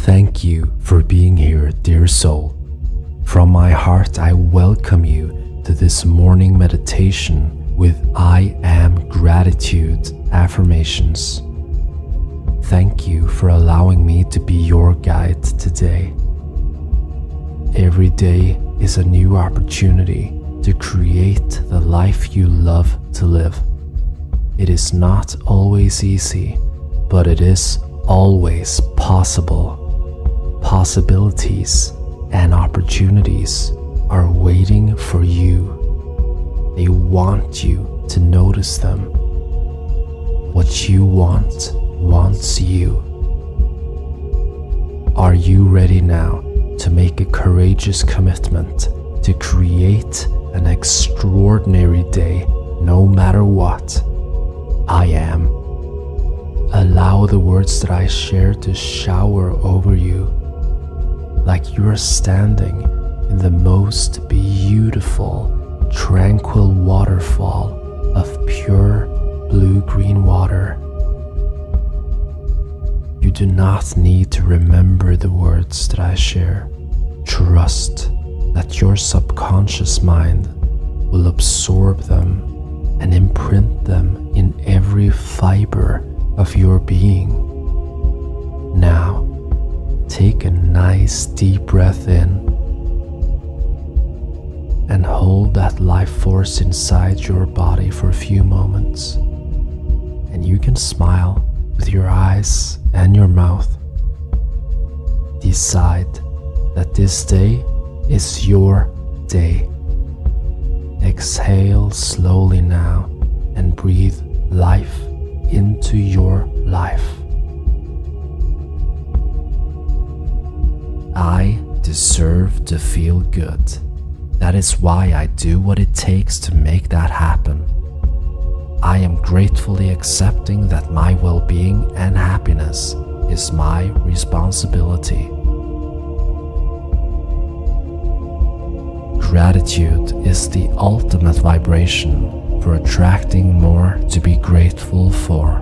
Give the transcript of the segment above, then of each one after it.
Thank you for being here, dear soul. From my heart, I welcome you to this morning meditation with I Am Gratitude Affirmations. Thank you for allowing me to be your guide today. Every day is a new opportunity to create the life you love to live. It is not always easy, but it is always possible. Possibilities and opportunities are waiting for you. They want you to notice them. What you want wants you. Are you ready now to make a courageous commitment to create an extraordinary day no matter what? I am. Allow the words that I share to shower over you, like you are standing in the most beautiful, tranquil waterfall of pure blue-green water. You do not need to remember the words that I share. Trust that your subconscious mind will absorb them and imprint them in every fiber of your being. Now, take a nice deep breath in and hold that life force inside your body for a few moments. And you can smile with your eyes and your mouth. Decide that this day is your day. Exhale slowly now and breathe life into your life. I deserve to feel good. That is why I do what it takes to make that happen. I am gratefully accepting that my well-being and happiness is my responsibility. Gratitude is the ultimate vibration for attracting more to be grateful for.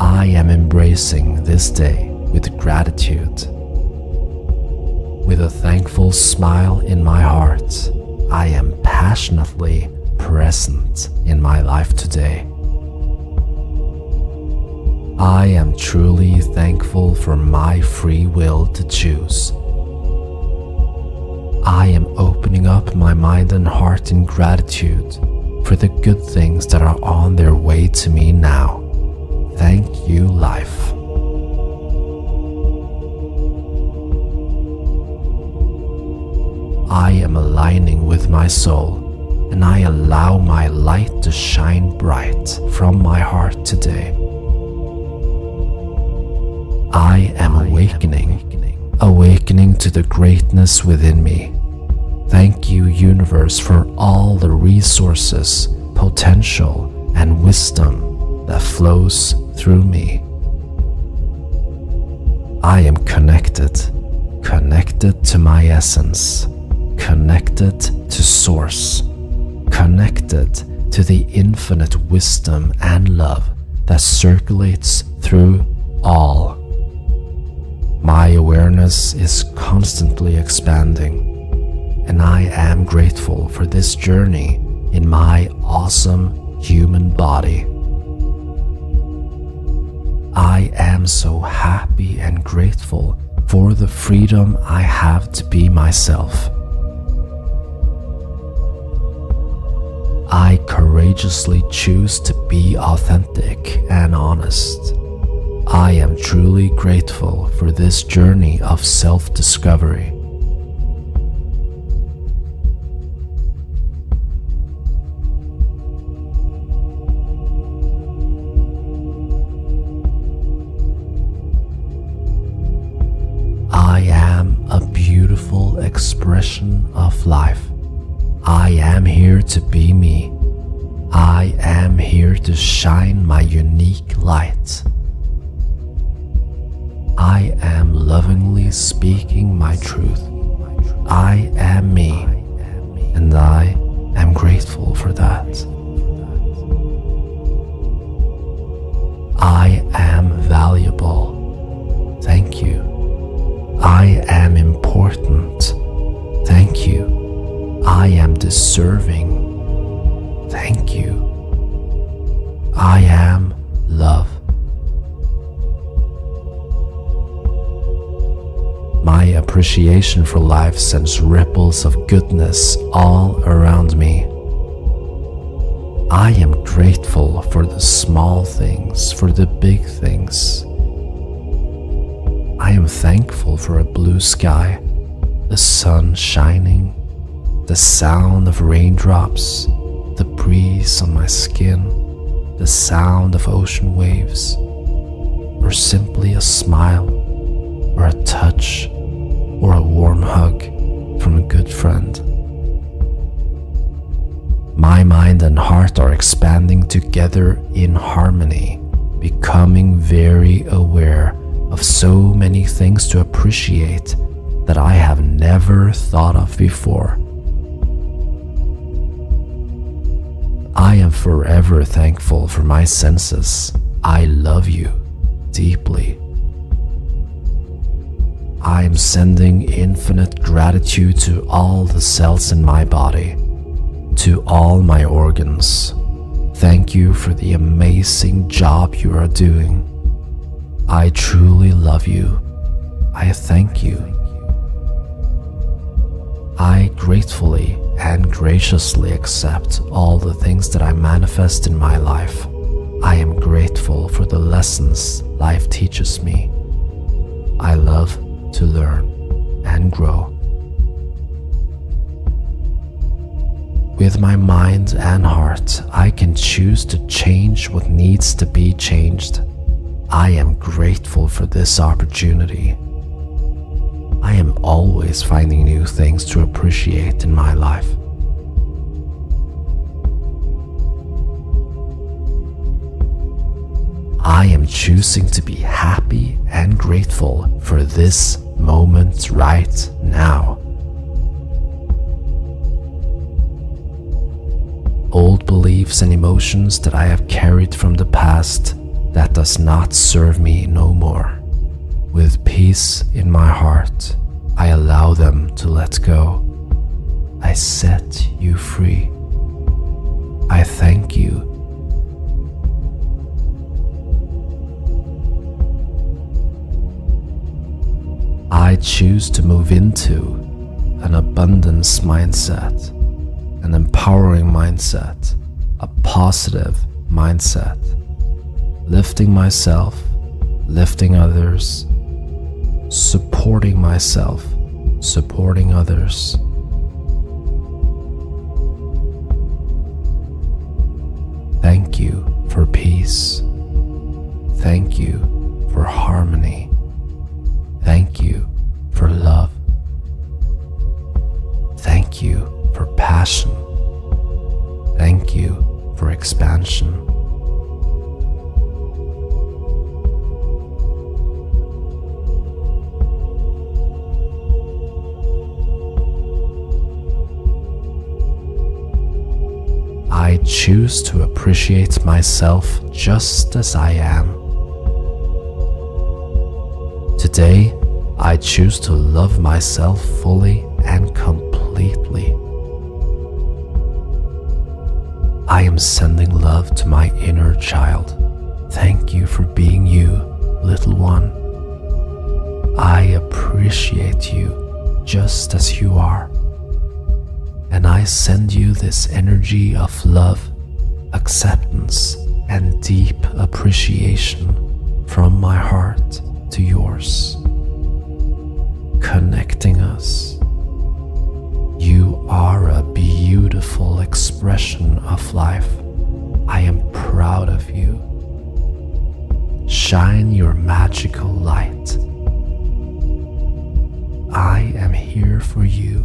I am embracing this day with gratitude. With a thankful smile in my heart, I am passionately present in my life today. I am truly thankful for my free will to choose. I am opening up my mind and heart in gratitude for the good things that are on their way to me now. Thank you, life. I am aligning with my soul, and I allow my light to shine bright from my heart today. I am awakening to the greatness within me. Thank you, universe, for all the resources, potential, and wisdom that flows through me. I am connected to my essence. Connected to source, connected to the infinite wisdom and love that circulates through all. My awareness is constantly expanding, and I am grateful for this journey in my awesome human body. I am so happy and grateful for the freedom I have to be myself. I courageously choose to be authentic and honest. I am truly grateful for this journey of self-discovery. I am a beautiful expression of life. I am here to be me. I am here to shine my unique light. I am lovingly speaking my truth. I am me, and I am grateful for that. I am valuable. Thank you. deserving. Thank you. I am love. My appreciation for life sends ripples of goodness all around me. I am grateful for the small things, for the big things. I am thankful for a blue sky, the sun shining, the sound of raindrops, the breeze on my skin, the sound of ocean waves, or simply a smile, or a touch, or a warm hug from a good friend. My mind and heart are expanding together in harmony, becoming very aware of so many things to appreciate that I have never thought of before. I am forever thankful for my senses. I love you deeply. I am sending infinite gratitude to all the cells in my body, to all my organs. Thank you for the amazing job you are doing. I truly love you. I thank you. I gratefully and graciously accept all the things that I manifest in my life. I am grateful for the lessons life teaches me. I love to learn and grow. With my mind and heart, I can choose to change what needs to be changed. I am grateful for this opportunity. I am always finding new things to appreciate in my life. I am choosing to be happy and grateful for this moment right now. Old beliefs and emotions that I have carried from the past that does not serve me no more. With peace in my heart, I allow them to let go. I set you free. I thank you. I choose to move into an abundance mindset, an empowering mindset, a positive mindset, lifting myself, lifting others, supporting myself, supporting others. Thank you for peace. Thank you for harmony. Thank you for love. Thank you for passion. Thank you for expansion. I choose to appreciate myself just as I am. Today, I choose to love myself fully and completely. I am sending love to my inner child. Thank you for being you, little one. I appreciate you just as you are. And I send you this energy of love, acceptance, and deep appreciation from my heart to yours, connecting us. You are a beautiful expression of life. I am proud of you. Shine your magical light. I am here for you.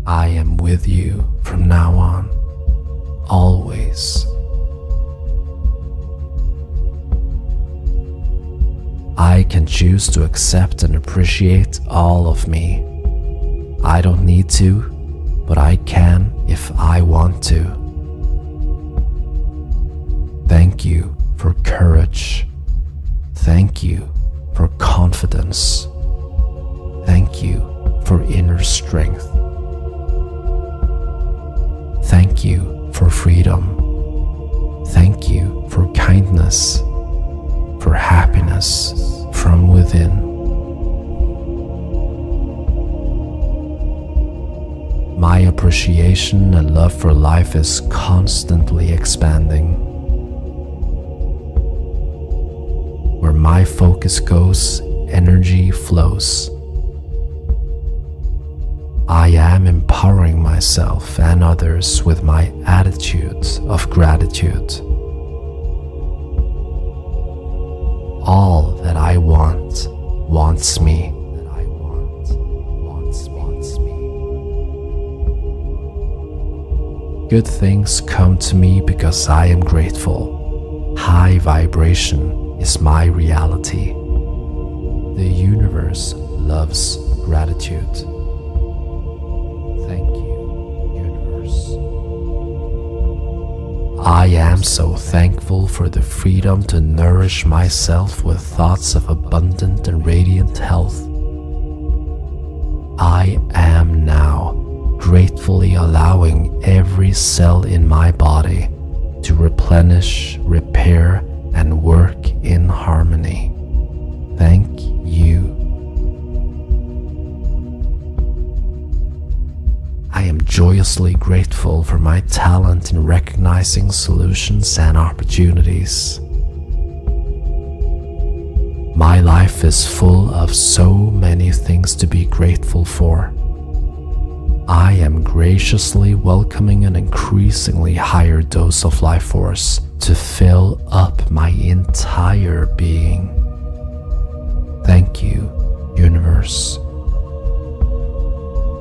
I am with you from now on, always. I can choose to accept and appreciate all of me. I don't need to, but I can if I want to. Thank you for courage. Thank you for confidence. Thank you for inner strength. Thank you for freedom. Thank you for kindness, for happiness from within. My appreciation and love for life is constantly expanding. Where my focus goes, energy flows. I am empowering myself and others with my attitude of gratitude. All that I want wants me. Good things come to me because I am grateful. High vibration is my reality. The universe loves gratitude. Thank you, universe. I am so thankful for the freedom to nourish myself with thoughts of abundant and radiant health. I am now gratefully allowing every cell in my body to replenish, repair, and work in harmony. Thank you. I am joyously grateful for my talent in recognizing solutions and opportunities. My life is full of so many things to be grateful for. I am graciously welcoming an increasingly higher dose of life force to fill up my entire being. Thank you, universe.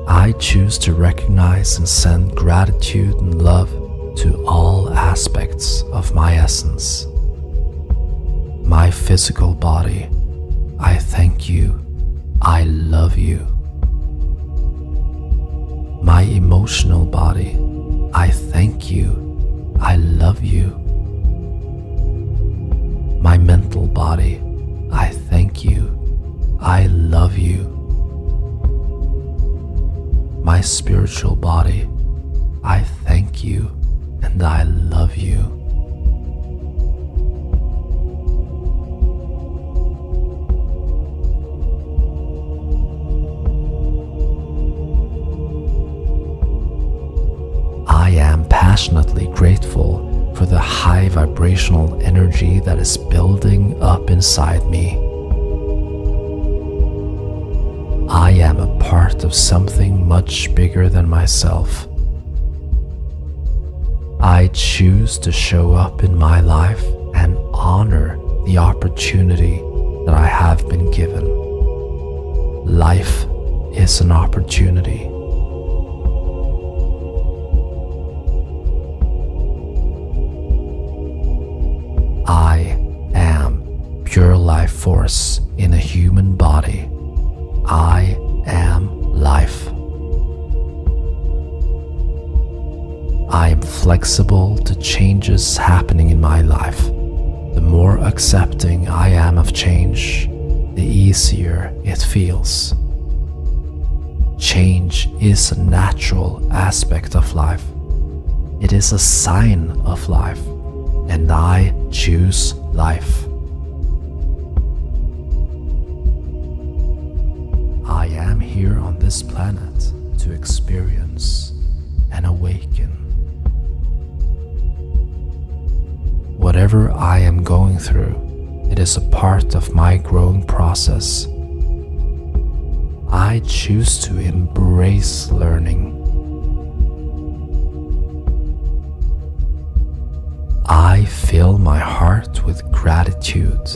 I choose to recognize and send gratitude and love to all aspects of my essence. My physical body, I thank you. I love you. My emotional body, I thank you. I love you. My mental body, I thank you. I love you. My spiritual body, I thank you and I love you. I am passionately grateful for the high vibrational energy that is building up inside me. I am a part of something much bigger than myself. I choose to show up in my life and honor the opportunity that I have been given. Life is an opportunity. I am pure life force in a human body. I am life. I am flexible to changes happening in my life. The more accepting I am of change, the easier it feels. Change is a natural aspect of life. It is a sign of life, and I choose life. I am here on this planet to experience and awaken. Whatever I am going through, it is a part of my growing process. I choose to embrace learning. I fill my heart with gratitude,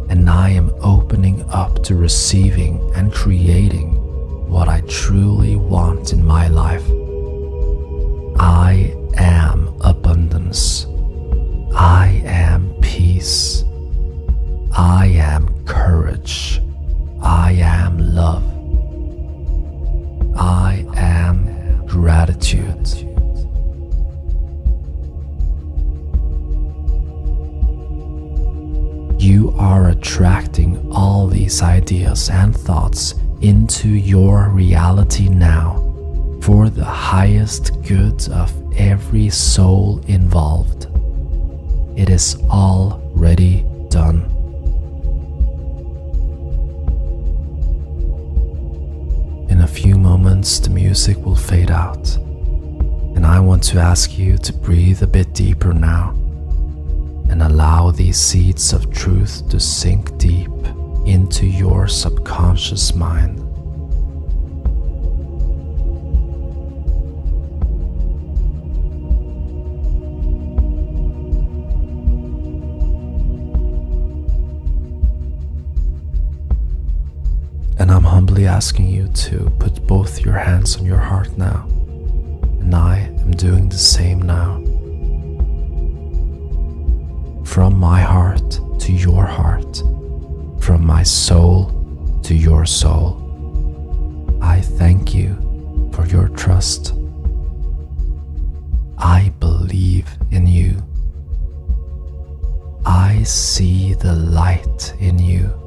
and I am opening up to receiving and creating what I truly want in my life. I am abundance. I am peace. I am courage. I am love. I am gratitude. You are attracting all these ideas and thoughts into your reality now for the highest good of every soul involved. It is already done. In a few moments, the music will fade out, and I want to ask you to breathe a bit deeper now and allow these seeds of truth to sink deep into your subconscious mind. And I'm humbly asking you to put both your hands on your heart now, and I am doing the same now. From my heart to your heart, from my soul to your soul, I thank you for your trust. I believe in you. I see the light in you.